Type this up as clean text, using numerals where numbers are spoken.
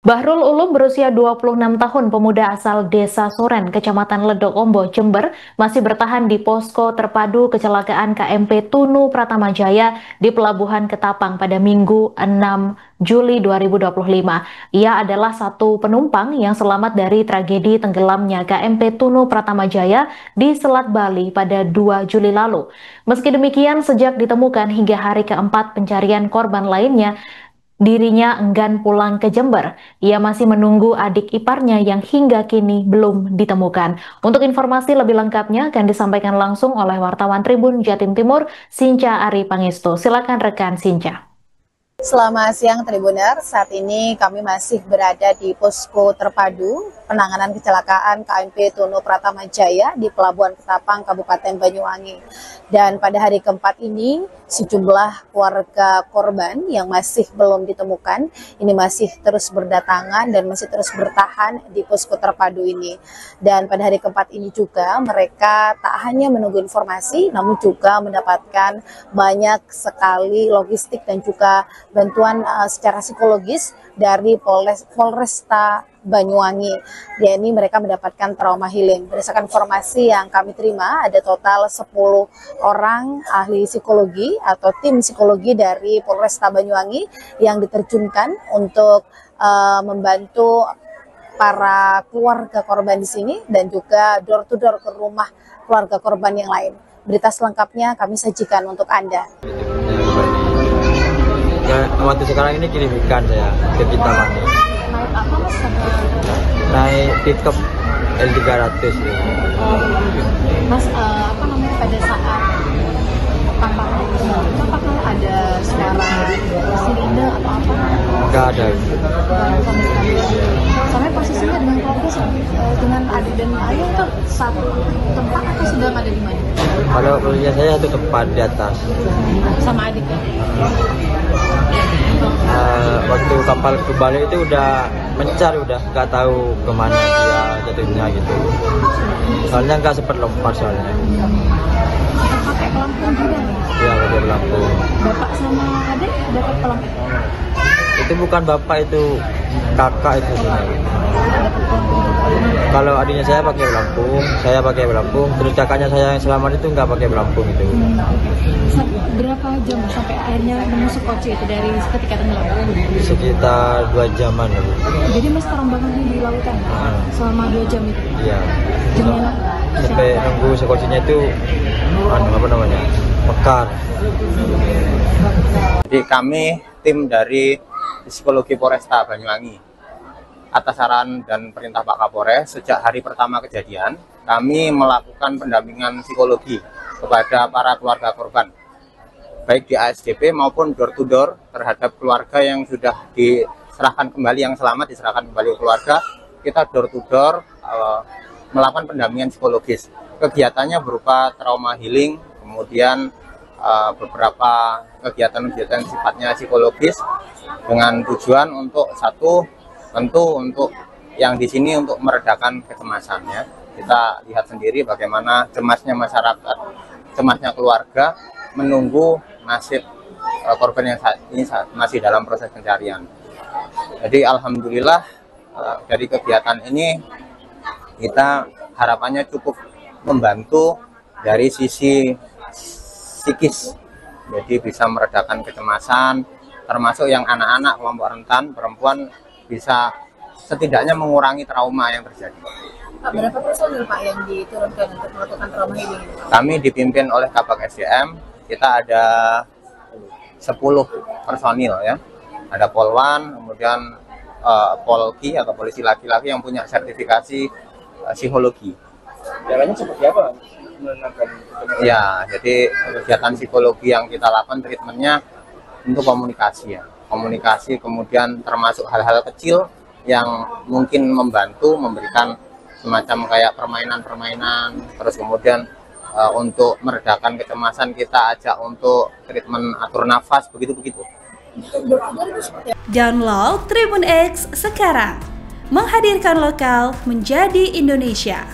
Bahrul Ulum berusia 26 tahun, pemuda asal Desa Soren, Kecamatan Ledok Ombo, Jember, masih bertahan di posko terpadu kecelakaan KMP Tunu Pratama Jaya di Pelabuhan Ketapang pada Minggu 6 Juli 2025. Ia adalah satu penumpang yang selamat dari tragedi tenggelamnya KMP Tunu Pratama Jaya di Selat Bali pada 2 Juli lalu. Meski demikian, sejak ditemukan hingga hari keempat pencarian korban lainnya, dirinya enggan pulang ke Jember. Ia masih menunggu adik iparnya yang hingga kini belum ditemukan. Untuk informasi lebih lengkapnya akan disampaikan langsung oleh wartawan Tribun Jatim Timur, Sinca Ari Pangestu. Silakan rekan Sinca. Selamat siang Tribuner, saat ini kami masih berada di posko terpadu penanganan kecelakaan KMP Tunu Pratama Jaya di Pelabuhan Ketapang, Kabupaten Banyuwangi. Dan pada hari keempat ini, sejumlah keluarga korban yang masih belum ditemukan, ini masih terus berdatangan dan masih terus bertahan di posko terpadu ini. Dan pada hari keempat ini juga mereka tak hanya menunggu informasi, namun juga mendapatkan banyak sekali logistik dan juga bantuan secara psikologis dari Polresta Banyuwangi. Yakni mereka mendapatkan trauma healing. Berdasarkan informasi yang kami terima, ada total 10 orang ahli psikologi atau tim psikologi dari Polresta Banyuwangi yang diterjunkan untuk membantu para keluarga korban di sini dan juga door to door ke rumah keluarga korban yang lain. Berita selengkapnya kami sajikan untuk Anda. Ya, waktu sekarang ini kirim ikan saya ke Kintamani. Naik apa mas? Naik pickup L300. Mas, apa namanya pada saat tamparan itu, apakah ada suara sirine atau apa? Enggak ada. Sama sekali. Sampai posisinya dengan keluarga dengan adik dan ayah itu satu tempat atau sedang ada di mana? Kalau keluarga saya satu tempat di atas. Sama adik ya? Waktu kapal kembali itu udah mencari, udah nggak tahu kemana dia jatuhnya gitu. Soalnya nggak sempat lompat soalnya. Pakai pelampung juga? Ya, pakai pelampung. Bapak sama adik dapat pelampung? Itu bukan bapak, itu kakak itu sebenarnya. Kalau adiknya saya pakai pelampung, terus kakaknya saya yang selamat itu nggak pakai pelampung itu. Berapa jam sampai akhirnya menusuk koci itu dari ketika tenggelam? Sekitar 2 jaman. Jadi mas terombang di lautan selama 2 jam itu? Iya. Gimana? Sampai nunggu sekocinya itu mekar. Jadi kami tim dari psikologi Polresta Banyuwangi, atas saran dan perintah Pak Kapolres, sejak hari pertama kejadian kami melakukan pendampingan psikologi kepada para keluarga korban, baik di ASDP maupun door to door terhadap keluarga yang sudah diserahkan kembali, yang selamat diserahkan kembali ke keluarga. Kita door to door melakukan pendampingan psikologis. Kegiatannya berupa trauma healing, kemudian beberapa kegiatan-kegiatan sifatnya psikologis dengan tujuan untuk tentu untuk yang di sini untuk meredakan kecemasannya. Kita lihat sendiri bagaimana cemasnya masyarakat, cemasnya keluarga menunggu nasib korban yang saat ini masih dalam proses pencarian. Jadi alhamdulillah dari kegiatan ini kita harapannya cukup membantu dari sisi psikis. Jadi bisa meredakan kecemasan, termasuk yang anak-anak, kelompok rentan, perempuan, bisa setidaknya mengurangi trauma yang terjadi. Pak, berapa personil Pak yang diturunkan untuk melakukan trauma healing ini? Kami dipimpin oleh Kabak SDM, kita ada 10 personil ya. Ada Polwan, kemudian Polki atau polisi laki-laki yang punya sertifikasi psikologi. Caranya seperti apa? Ya, jadi kegiatan psikologi yang kita lakukan treatmentnya untuk komunikasi ya. Komunikasi, kemudian termasuk hal-hal kecil yang mungkin membantu memberikan semacam kayak permainan-permainan, terus kemudian untuk meredakan kecemasan kita ajak untuk treatment atur nafas, begitu-begitu. Download Tribun X sekarang, menghadirkan lokal menjadi Indonesia.